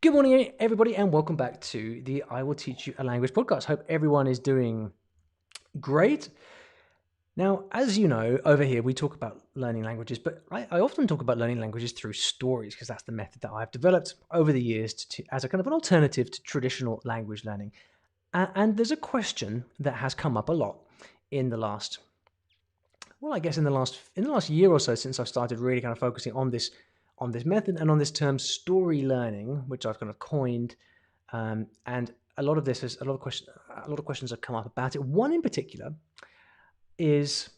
Good morning, everybody, and welcome back to the I Will Teach You a Language podcast. Hope everyone is doing great. Now, as you know, over here we talk about learning languages, but I often talk about learning languages through stories because that's the method that I've developed over the years as a kind of an alternative to traditional language learning. And there's a question that has come up a lot in the last, well, I guess in the last year or so since I've started really kind of focusing on this method and on this term story learning, which I've kind of coined. And a lot of questions have come up about it. One in particular is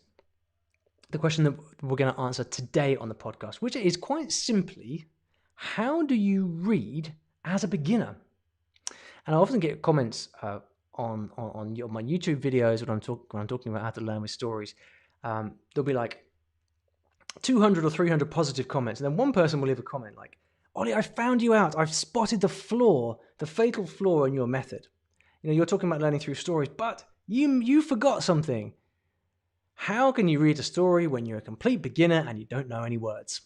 the question that we're going to answer today on the podcast, which is quite simply, how do you read as a beginner? And I often get comments on my YouTube videos when I'm talking about how to learn with stories. There'll be like 200 or 300 positive comments, and then one person will leave a comment like, Olly, I found you out. I've spotted the flaw, the fatal flaw in your method. You're talking about learning through stories, but you forgot something. How can you read a story when you're a complete beginner and you don't know any words?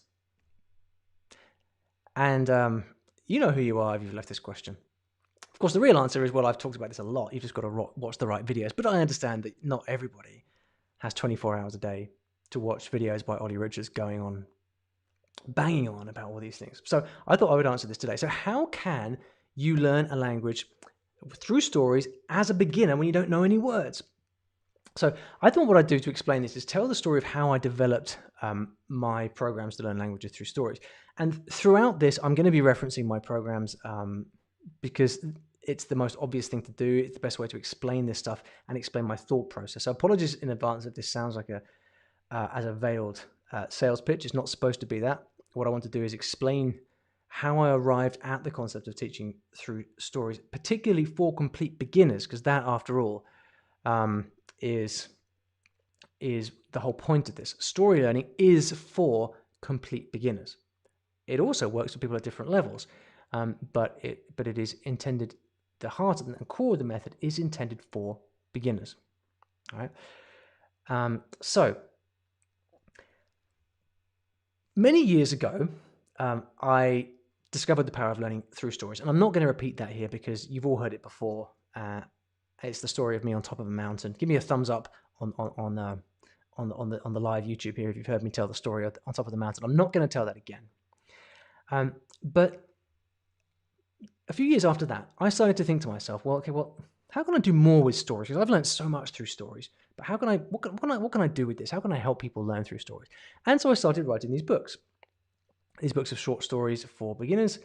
And you know who you are if you've left this question. Of course, the real answer is, well, I've talked about this a lot. You've just got to watch the right videos. But I understand that not everybody has 24 hours a day to watch videos by Olly Richards banging on about all these things. So I thought I would answer this today. So how can you learn a language through stories as a beginner when you don't know any words? So I thought what I'd do to explain this is tell the story of how I developed my programs to learn languages through stories. And throughout this, I'm going to be referencing my programs because it's the most obvious thing to do. It's the best way to explain this stuff and explain my thought process. So apologies in advance if this sounds like a veiled sales pitch. It's not supposed to be that. What I want to do is explain how I arrived at the concept of teaching through stories, particularly for complete beginners, because that, after all, is the whole point of this. Story learning is for complete beginners. It also works for people at different levels, but it is intended. The heart and core of the method is intended for beginners. All right. So many years ago, I discovered the power of learning through stories, and I'm not going to repeat that here because you've all heard it before. It's the story of me on top of a mountain. Give me a thumbs up on the live YouTube here if you've heard me tell the story on top of the mountain. I'm not going to tell that again. But a few years after that, I started to think to myself, well, how can I do more with stories? Because I've learned so much through stories, but what can I do with this? How can I help people learn through stories? And so I started writing these books of short stories for beginners,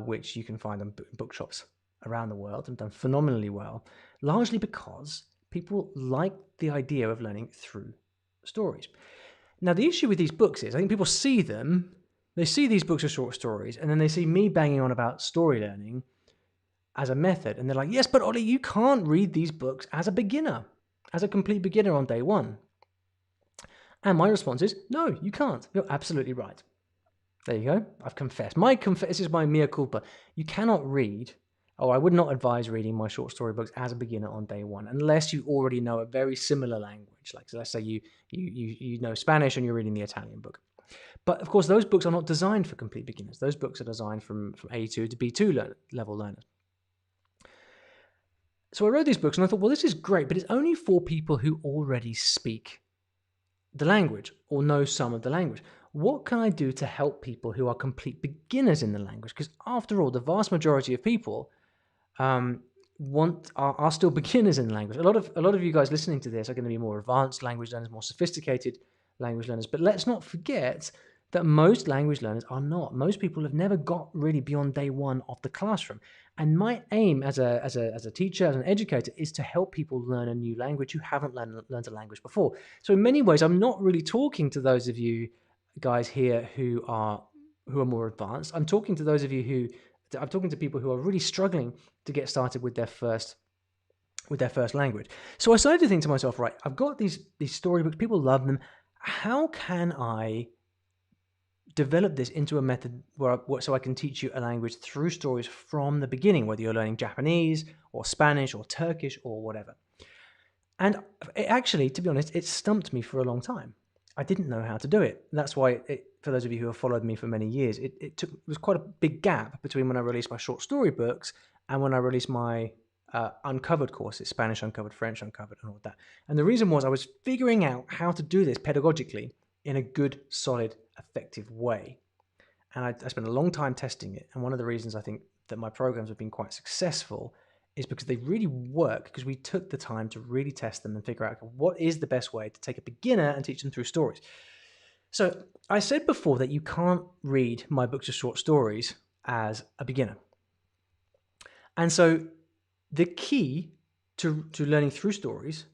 which you can find in bookshops around the world and done phenomenally well, largely because people like the idea of learning through stories. Now, the issue with these books is I think people see them, they see these books of short stories, and then they see me banging on about story learning as a method, and they're like, yes, but Olly, you can't read these books as a beginner, as a complete beginner on day one. And my response is, no, you can't. You're absolutely right. There you go. I've confessed. This is my mea culpa. You cannot read, or I would not advise reading my short story books as a beginner on day one, unless you already know a very similar language. Like, so let's say you know Spanish and you're reading the Italian book. But of course, those books are not designed for complete beginners. Those books are designed from A2 to B2 level learners. So I wrote these books and I thought, well, this is great, but it's only for people who already speak the language or know some of the language. What can I do to help people who are complete beginners in the language? Because after all, the vast majority of people are still beginners in the language. A lot of you guys listening to this are going to be more advanced language learners, more sophisticated language learners. But let's not forget that most language learners are not. Most people have never got really beyond day one of the classroom. And my aim as a teacher, as an educator, is to help people learn a new language who haven't learned a language before. So in many ways, I'm not really talking to those of you guys here who are more advanced. I'm talking to those of you I'm talking to people who are really struggling to get started with their first language. So I started to think to myself, right, I've got these storybooks, people love them. How can I develop this into a method so I can teach you a language through stories from the beginning, whether you're learning Japanese or Spanish or Turkish or whatever? And it actually, to be honest, it stumped me for a long time. I didn't know how to do it. That's why, for those of you who have followed me for many years, it was quite a big gap between when I released my short story books and when I released my uncovered courses, Spanish Uncovered, French Uncovered, and all that. And the reason was I was figuring out how to do this pedagogically in a good, solid, effective way. And I spent a long time testing it. And one of the reasons I think that my programs have been quite successful is because they really work, because we took the time to really test them and figure out what is the best way to take a beginner and teach them through stories. So I said before that you can't read my books of short stories as a beginner. And so the key to learning through stories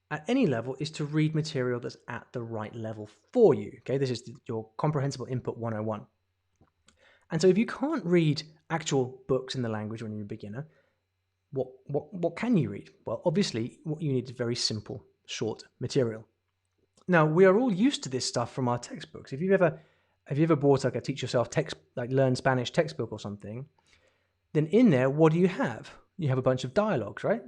at any level is to read material that's at the right level for you. Okay, this is your comprehensible input 101. And so if you can't read actual books in the language when you're a beginner, what can you read? Well, obviously, what you need is very simple, short material. Now, we are all used to this stuff from our textbooks. Have you ever bought like a teach yourself text, like learn Spanish textbook or something? Then in there, what do you have? You have a bunch of dialogues, right?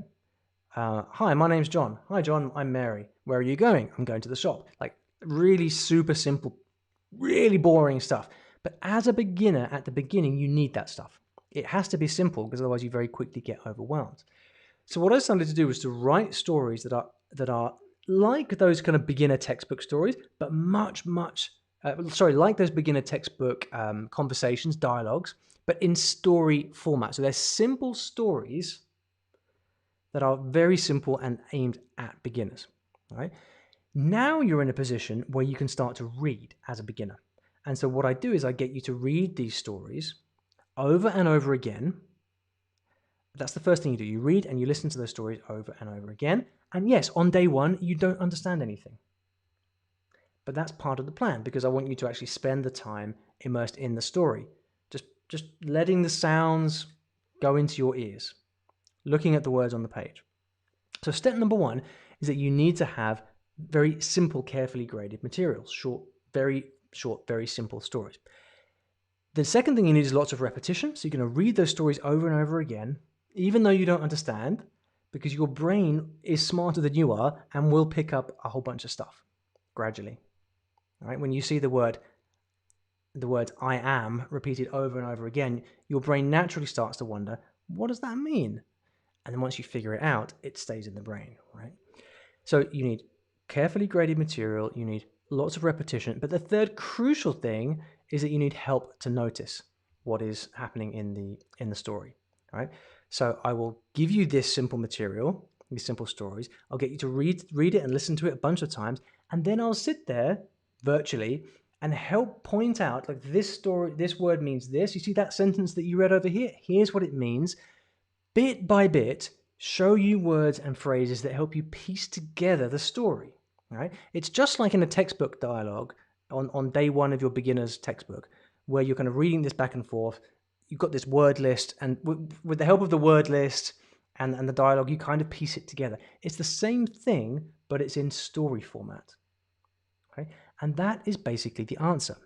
Hi, my name's John. Hi, John, I'm Mary. Where are you going? I'm going to the shop. Like really super simple, really boring stuff. But as a beginner, at the beginning, you need that stuff. It has to be simple because otherwise you very quickly get overwhelmed. So what I started to do was to write stories that are like those kind of beginner textbook stories, but much, like those beginner textbook conversations, dialogues, but in story format. So they're simple stories that are very simple and aimed at beginners. Right? Now you're in a position where you can start to read as a beginner. And so what I do is I get you to read these stories over and over again. That's the first thing you do. You read and you listen to those stories over and over again. And yes, on day one, you don't understand anything. But that's part of the plan because I want you to actually spend the time immersed in the story. Just letting the sounds go into your ears, looking at the words on the page. So step number one is that you need to have very simple, carefully graded materials, very short, very simple stories. The second thing you need is lots of repetition. So you're going to read those stories over and over again, even though you don't understand, because your brain is smarter than you are and will pick up a whole bunch of stuff gradually. All right? When you see the words I am repeated over and over again, your brain naturally starts to wonder, what does that mean? And then once you figure it out, it stays in the brain, right? So you need carefully graded material, you need lots of repetition, but the third crucial thing is that you need help to notice what is happening in the story, right? So I will give you this simple material, these simple stories. I'll get you to read it and listen to it a bunch of times, and then I'll sit there virtually and help point out, like, this word means this. You see that sentence that you read over here? Here's what it means. Bit by bit, show you words and phrases that help you piece together the story. Right? It's just like in a textbook dialogue on day one of your beginner's textbook, where you're kind of reading this back and forth. You've got this word list, and with the help of the word list and the dialogue, you kind of piece it together. It's the same thing, but it's in story format. Okay? And that is basically the answer.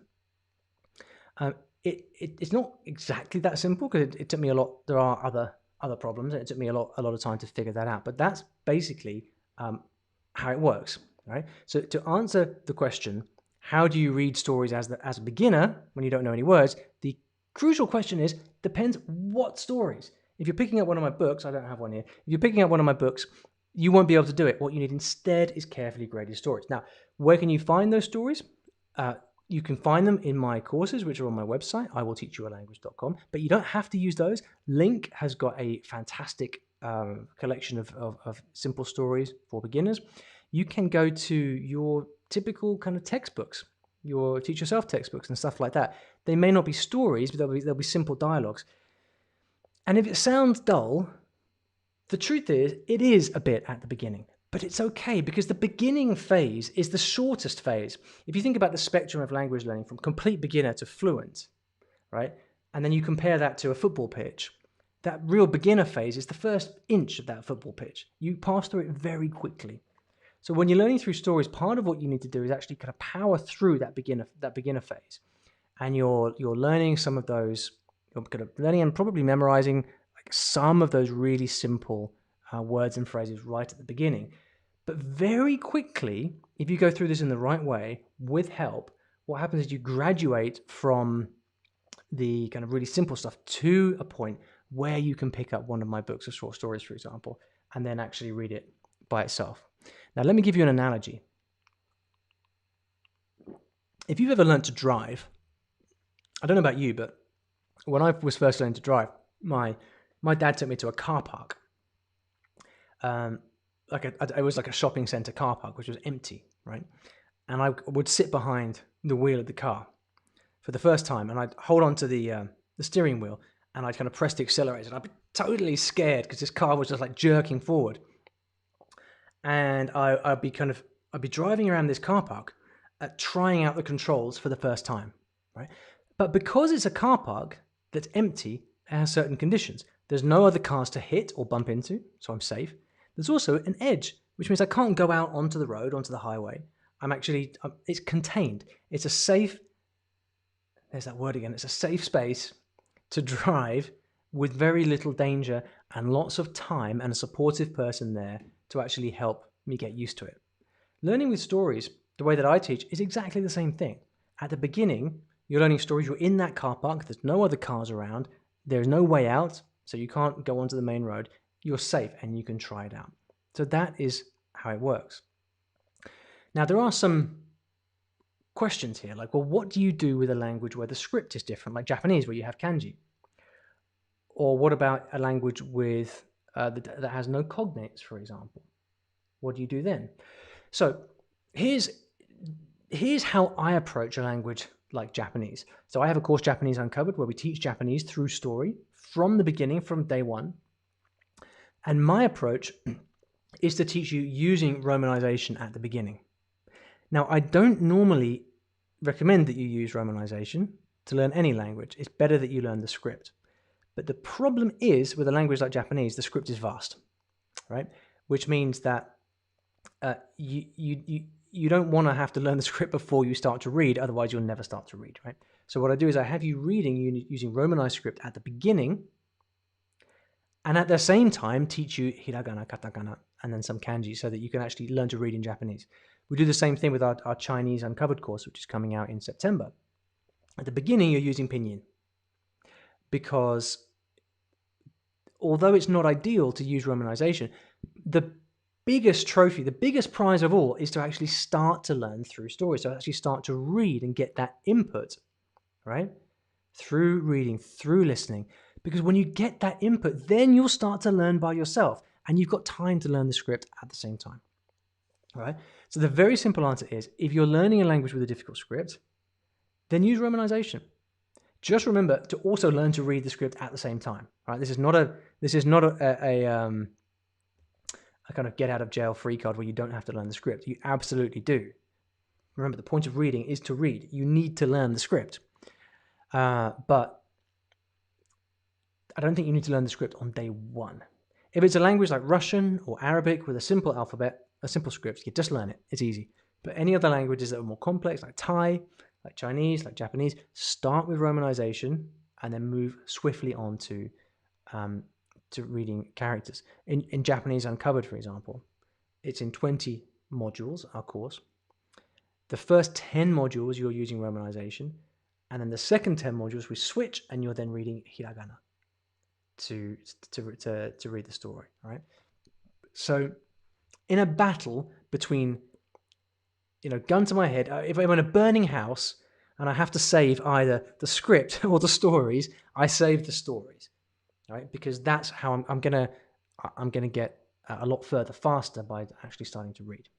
It's not exactly that simple because it took me a lot. There are other problems, and it took me a lot of time to figure that out. But that's basically how it works. Right? So to answer the question, how do you read stories as a beginner when you don't know any words? The crucial question is, depends what stories. If you're picking up one of my books, I don't have one here. If you're picking up one of my books, you won't be able to do it. What you need instead is carefully graded stories. Now, where can you find those stories? You can find them in my courses, which are on my website, iwillteachyoualanguage.com, but you don't have to use those. LingQ has got a fantastic collection of simple stories for beginners. You can go to your typical kind of textbooks, your teach yourself textbooks and stuff like that. They may not be stories, but they'll be simple dialogues. And if it sounds dull, the truth is it is a bit at the beginning, but it's okay because the beginning phase is the shortest phase. If you think about the spectrum of language learning from complete beginner to fluent, right? And then you compare that to a football pitch, that real beginner phase is the first inch of that football pitch. You pass through it very quickly. So when you're learning through stories, part of what you need to do is actually kind of power through that beginner phase. And you're learning some of those, you're kind of learning and probably memorizing like some of those really simple words and phrases right at the beginning. But very quickly, if you go through this in the right way with help, what happens is you graduate from the kind of really simple stuff to a point where you can pick up one of my books of short stories, for example, and then actually read it by itself. Now, let me give you an analogy. If you've ever learned to drive, I don't know about you, but when I was first learning to drive, my dad took me to a car park. It was like a shopping center car park, which was empty, right? And I would sit behind the wheel of the car for the first time, and I'd hold on to the steering wheel, and I'd kind of press the accelerator. And I'd be totally scared because this car was just like jerking forward. And I'd be driving around this car park, trying out the controls for the first time, right? But because it's a car park that's empty, it has certain conditions. There's no other cars to hit or bump into, so I'm safe. There's also an edge, which means I can't go out onto the road, onto the highway. It's contained. It's a safe, there's that word again, it's a safe space to drive with very little danger and lots of time and a supportive person there to actually help me get used to it. Learning with stories, the way that I teach, is exactly the same thing. At the beginning, you're learning stories, you're in that car park, there's no other cars around, there's no way out, so you can't go onto the main road. You're safe and you can try it out. So that is how it works. Now, there are some questions here, like, well, what do you do with a language where the script is different, like Japanese, where you have kanji? Or what about a language with that has no cognates, for example? What do you do then? So here's how I approach a language like Japanese. So I have a course, Japanese Uncovered, where we teach Japanese through story from the beginning, from day one. And my approach is to teach you using romanization at the beginning. Now, I don't normally recommend that you use romanization to learn any language. It's better that you learn the script. But the problem is, with a language like Japanese, the script is vast, right? Which means that you don't want to have to learn the script before you start to read, otherwise you'll never start to read, right? So what I do is I have you reading using romanized script at the beginning, and at the same time teach you hiragana, katakana, and then some kanji so that you can actually learn to read in Japanese. We do the same thing with our Chinese Uncovered course, which is coming out in September. At the beginning, you're using pinyin, because although it's not ideal to use romanization, the biggest trophy, the biggest prize of all, is to actually start to learn through stories, to actually start to read and get that input, right? Through reading, through listening. Because when you get that input, then you'll start to learn by yourself, and you've got time to learn the script at the same time, right? So the very simple answer is, if you're learning a language with a difficult script, then use romanization. Just remember to also learn to read the script at the same time, right? This is not a kind of get out of jail free card where you don't have to learn the script. You absolutely do. Remember, the point of reading is to read. You need to learn the script. But I don't think you need to learn the script on day one. If it's a language like Russian or Arabic with a simple alphabet, a simple script, you just learn it. It's easy. But any other languages that are more complex, like Thai, like Chinese, like Japanese, start with romanization and then move swiftly on to reading characters. In Japanese Uncovered, for example, it's in 20 modules, our course. The first 10 modules, you're using romanization. And then the second 10 modules, we switch, and you're then reading hiragana to read the story, right? So in a battle between, gun to my head, if I'm in a burning house and I have to save either the script or the stories, I save the stories, right? Because that's how I'm gonna get a lot further faster by actually starting to read.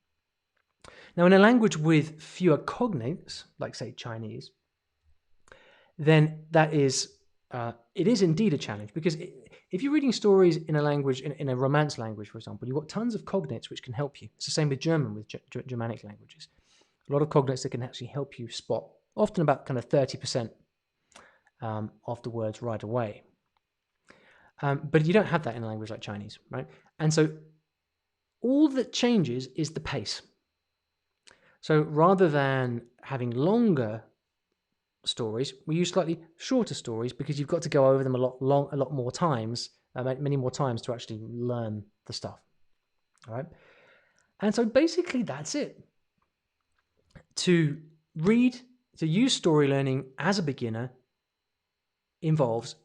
Now, in a language with fewer cognates, like say Chinese, then that is it is indeed a challenge, because if you're reading stories in a language, in a Romance language, for example, you've got tons of cognates which can help you. It's the same with German, with Germanic languages. A lot of cognates that can actually help you spot, often about kind of 30% of the words right away. But you don't have that in a language like Chinese, right? And so all that changes is the pace. So rather than having longer stories, we use slightly shorter stories, because you've got to go over them a lot more times, many more times, to actually learn the stuff. All right, and so basically that's it. To use story learning as a beginner involves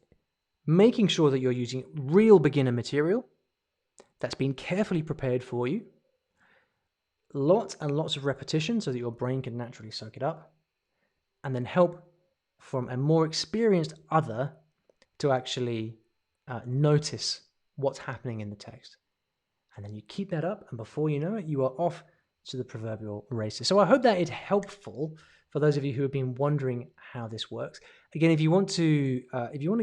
making sure that you're using real beginner material that's been carefully prepared for you, lots and lots of repetition so that your brain can naturally soak it up, and then help from a more experienced other to actually notice what's happening in the text. And then you keep that up, and before you know it, you are off to the proverbial races. So I hope that is helpful for those of you who have been wondering how this works. Again, if you want to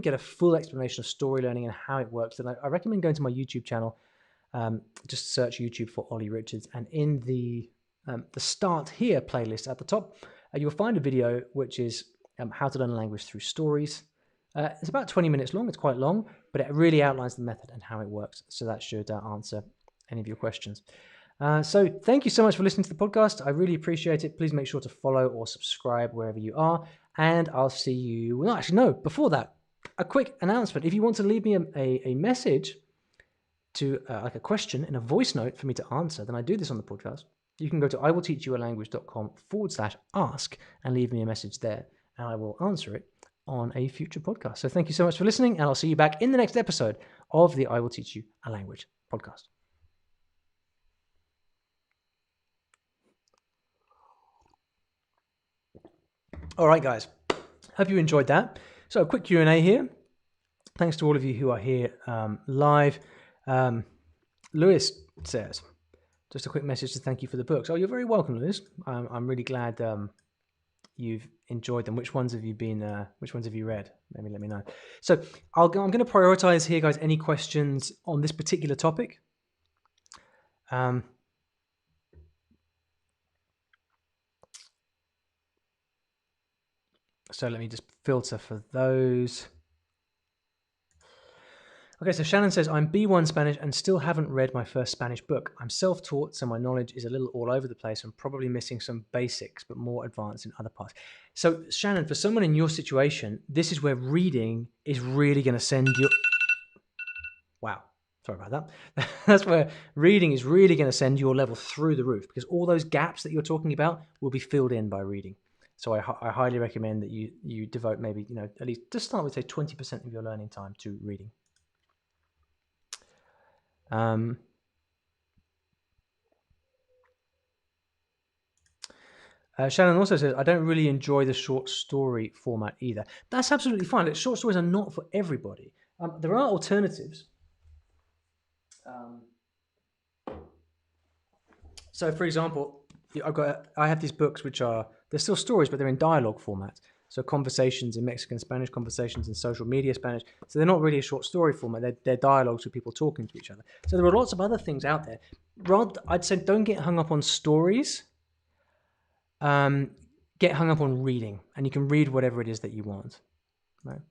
get a full explanation of story learning and how it works, then I recommend going to my YouTube channel. Just search YouTube for Olly Richards, and in the Start Here playlist at the top, you'll find a video which is how to learn a language through stories. It's about 20 minutes long. It's quite long, but it really outlines the method and how it works. So that should answer any of your questions. So thank you so much for listening to the podcast. I really appreciate it. Please make sure to follow or subscribe wherever you are. And I'll see you... Well, actually, no, before that, a quick announcement. If you want to leave me a message to like a question in a voice note for me to answer, then I do this on the podcast. You can go to iwillteachyoualanguage.com/ask and leave me a message there, and I will answer it on a future podcast. So thank you so much for listening, and I'll see you back in the next episode of the I Will Teach You a Language podcast. All right, guys. Hope you enjoyed that. So a quick Q&A here. Thanks to all of you who are here live. Lewis says, just a quick message to thank you for the books. Oh, you're very welcome, Lewis. I'm really glad you've enjoyed them. Which ones have you read? Maybe let me know. So I'm going to prioritize here, guys, any questions on this particular topic. So let me just filter for those. Okay, so Shannon says, I'm B1 Spanish and still haven't read my first Spanish book. I'm self-taught, so my knowledge is a little all over the place and probably missing some basics, but more advanced in other parts. So Shannon, for someone in your situation, this is where reading is really going to send you... Wow, sorry about that. That's where reading is really going to send your level through the roof, because all those gaps that you're talking about will be filled in by reading. So I highly recommend that you devote maybe, at least just start with, say, 20% of your learning time to reading. Shannon also says, I don't really enjoy the short story format either. That's absolutely fine. Short stories are not for everybody. There are alternatives. So, for example, I have these books which they're still stories, but they're in dialogue format. So conversations in Mexican Spanish, conversations in social media Spanish. So they're not really a short story format. They're dialogues with people talking to each other. So there are lots of other things out there. I'd say don't get hung up on stories. Get hung up on reading, and you can read whatever it is that you want. Right?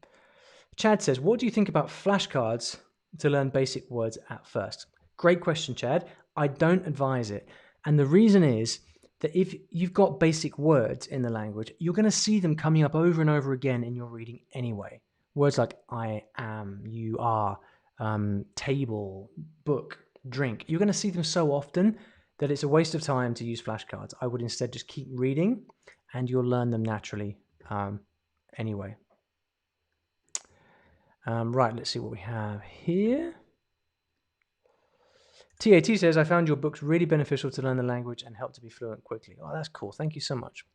Chad says, what do you think about flashcards to learn basic words at first? Great question, Chad. I don't advise it. And the reason is that if you've got basic words in the language, you're going to see them coming up over and over again in your reading anyway. Words like I am, you are, table, book, drink. You're going to see them so often that it's a waste of time to use flashcards. I would instead just keep reading, and you'll learn them naturally anyway. Right, let's see what we have here. TAT says, I found your books really beneficial to learn the language and help to be fluent quickly. Oh, that's cool. Thank you so much.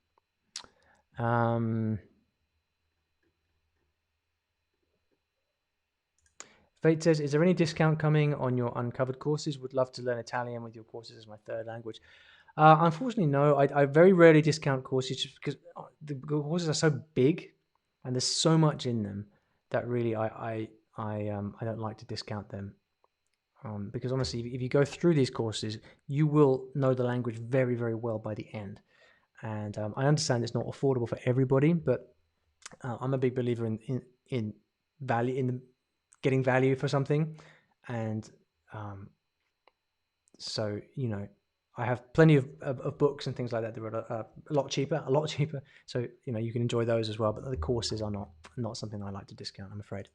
Fate says, is there any discount coming on your uncovered courses? Would love to learn Italian with your courses as my third language. Unfortunately, no. I very rarely discount courses just because the courses are so big and there's so much in them that really I don't like to discount them. Because honestly, if you go through these courses, you will know the language very, very well by the end. And I understand it's not affordable for everybody, but I'm a big believer in value, in getting value for something. And so, I have plenty of books and things like that that are a lot cheaper. So, you can enjoy those as well. But the courses are not something I like to discount, I'm afraid.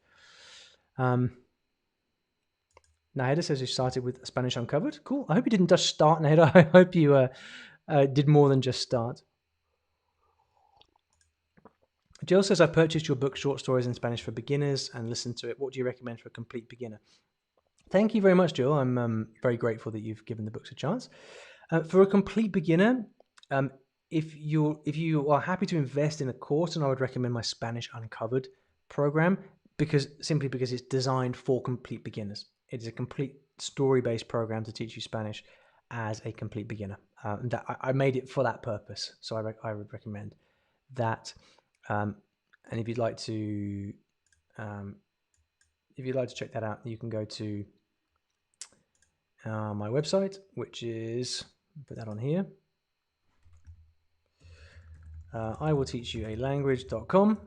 Naheda says you started with Spanish Uncovered. Cool. I hope you didn't just start, Naheda. I hope you did more than just start. Jill says, I purchased your book, Short Stories in Spanish for Beginners, and listened to it. What do you recommend for a complete beginner? Thank you very much, Jill. I'm very grateful that you've given the books a chance. For a complete beginner, if you are happy to invest in a course, then I would recommend my Spanish Uncovered program, simply because it's designed for complete beginners. It is a complete story-based program to teach you Spanish as a complete beginner. I made it for that purpose, so I would recommend that. And if you'd like to check that out, you can go to my website, which is, put that on here, iwillteachyoualanguage.com.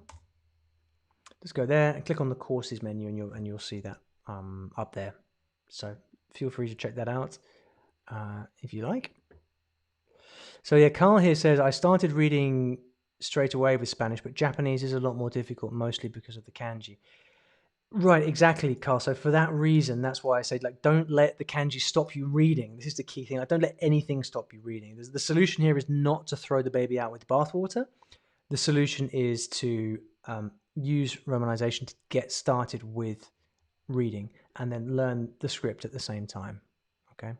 Just go there and click on the courses menu, and you'll see that up there. So feel free to check that out if you like. So yeah, Carl here says, I started reading straight away with Spanish, but Japanese is a lot more difficult, mostly because of the kanji. Right, exactly, Carl. So for that reason, that's why I say, like, don't let the kanji stop you reading. This is the key thing. Like, don't let anything stop you reading. The solution here is not to throw the baby out with the bathwater. The solution is to use romanization to get started with reading and then learn the script at the same time. Okay.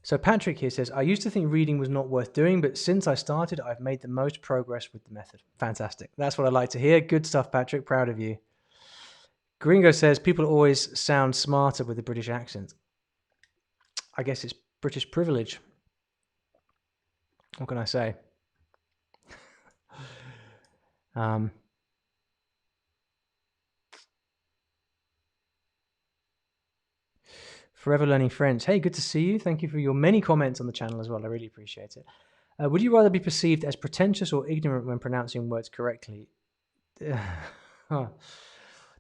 So Patrick here says, I used to think reading was not worth doing, but since I started, I've made the most progress with the method. Fantastic. That's what I like to hear. Good stuff, Patrick. Proud of you. Gringo says, people always sound smarter with a British accent. I guess it's British privilege. What can I say? Forever Learning French. Hey, good to see you. Thank you for your many comments on the channel as well. I really appreciate it. Would you rather be perceived as pretentious or ignorant when pronouncing words correctly?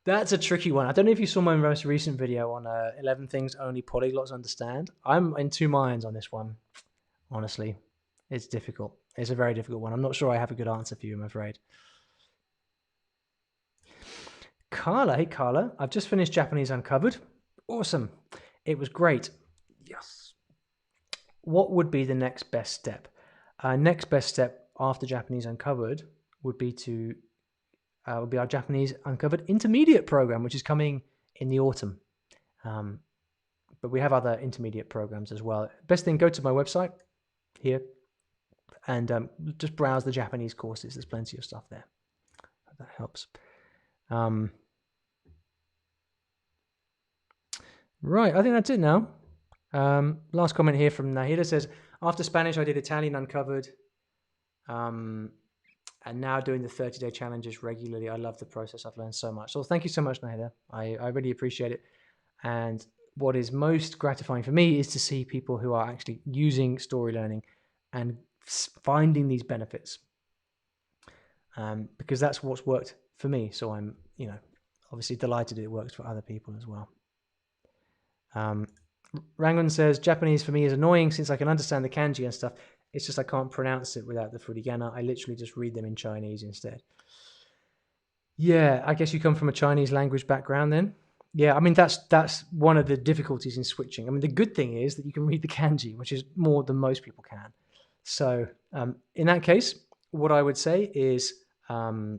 That's a tricky one. I don't know if you saw my most recent video on 11 things only polyglots understand. I'm in two minds on this one. Honestly, it's difficult. It's a very difficult one. I'm not sure I have a good answer for you, I'm afraid. Carla, hey Carla, I've just finished Japanese Uncovered. Awesome. It was great. Yes. What would be the next best step? Next best step after Japanese Uncovered would be our Japanese Uncovered Intermediate program, which is coming in the autumn. But we have other intermediate programs as well. Best thing, go to my website here and just browse the Japanese courses. There's plenty of stuff there. That helps. Right, I think that's it now. Last comment here from Nahida says, after Spanish, I did Italian Uncovered, and now doing the 30-day challenges regularly. I love the process. I've learned so much. So thank you so much, Nahida. I really appreciate it. And what is most gratifying for me is to see people who are actually using story learning and finding these benefits, because that's what's worked for me. So I'm, obviously delighted it works for other people as well. Rangon says, Japanese for me is annoying since I can understand the kanji and stuff. It's just I can't pronounce it without the furigana. I literally just read them in Chinese instead. Yeah, I guess you come from a Chinese language background then. Yeah, I mean, that's one of the difficulties in switching. I mean, the good thing is that you can read the kanji, which is more than most people can. So in that case, what I would say is read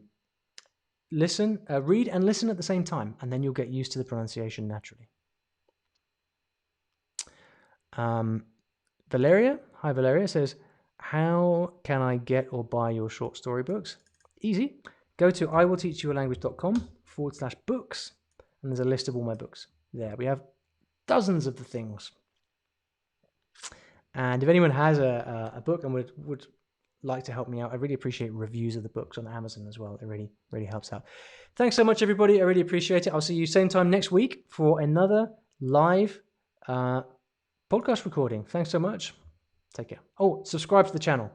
and listen at the same time, and then you'll get used to the pronunciation naturally. Valeria, hi Valeria, says, how can I get or buy your short story books? Easy. Go to iwillteachyoualanguage.com/books, and there's a list of all my books there. We have dozens of the things. And if anyone has a book and would like to help me out, I really appreciate reviews of the books on Amazon as well. It really, really helps out. Thanks so much, everybody. I really appreciate it. I'll see you same time next week for another live podcast recording. Thanks so much. Take care. Oh, subscribe to the channel.